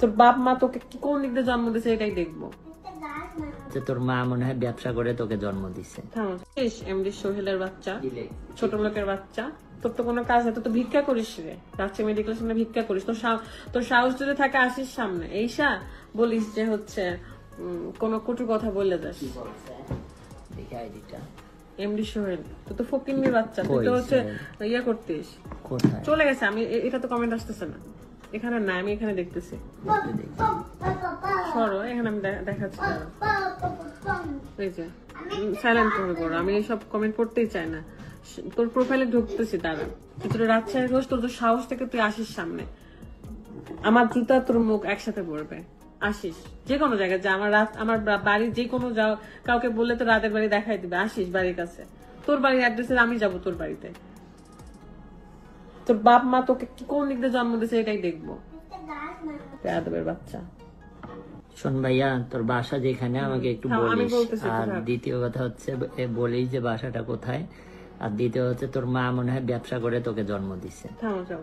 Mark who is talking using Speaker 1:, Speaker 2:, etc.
Speaker 1: তোর বাপ মা তোকে কোন দিক দিয়ে জন্ম দিয়েছে এটাই দেখবো।
Speaker 2: তোর মা মনে হয় ব্যবসা করে তোকে জন্ম দিছে।
Speaker 1: এমডি সোহেলের বাচ্চা, ছোট লোকের বাচ্চা, তোর তো কোনো কাজ নেই, তুই তো ভিক্ষা করিস রে, রাজশাহী মেডিকেল সামনে ভিক্ষা করিস। তোর সাহস যদি থাকে আসিস সামনে এইসা বলিস যে হচ্ছে কোনো কটু কথা বললে যাস।
Speaker 2: দেখি আইডিটা।
Speaker 1: এমডি সোহেল, তুই তো ফকিন্নির বাচ্চা, তুই তো হচ্ছে ইয়া করতিস।
Speaker 2: কোথায়
Speaker 1: চলে গেছে, আমি এটা তো কমেন্ট আসতেছে না, এখানে না, আমি এখানে দেখতেছি। সরো, এখানে আমি দেখাচ্ছি, এই যে সাইলেন্ট করে করো, আমি এইসব কমেন্ট করতেই চাই না। তোর প্রোফাইলে ঢুকতেছি তারা, তোর রাজশাহীর ঘোষ, তোর সাহস থেকে তুই আসিস সামনে, আমার জুতা তোর মুখ একসাথে পড়বে। আসিস যে কোনো জায়গায় যা, আমার বাড়ি যে কোনো যাও, কাউকে বললে তো রাতের বাড়ি দেখাই দিবে, আসিস বাড়ির কাছে, তোর বাড়ির অ্যাড্রেসে আমি যাবো তোর বাড়িতে। তোর বাপ মা তোকে কোন দিক দিয়ে জন্ম দিয়েছে এটাই দেখবো, বেয়াদবের বাচ্চা।
Speaker 2: শোন ভাইয়া, তোর বাসা যেখানে আমাকে একটু বলিস। আর দ্বিতীয় কথা হচ্ছে বলেই যে বাসাটা কোথায়। আর দ্বিতীয় হচ্ছে তোর মা মনে হয় ব্যবসা করে তোকে জন্ম দিছে।
Speaker 1: থামো যাও।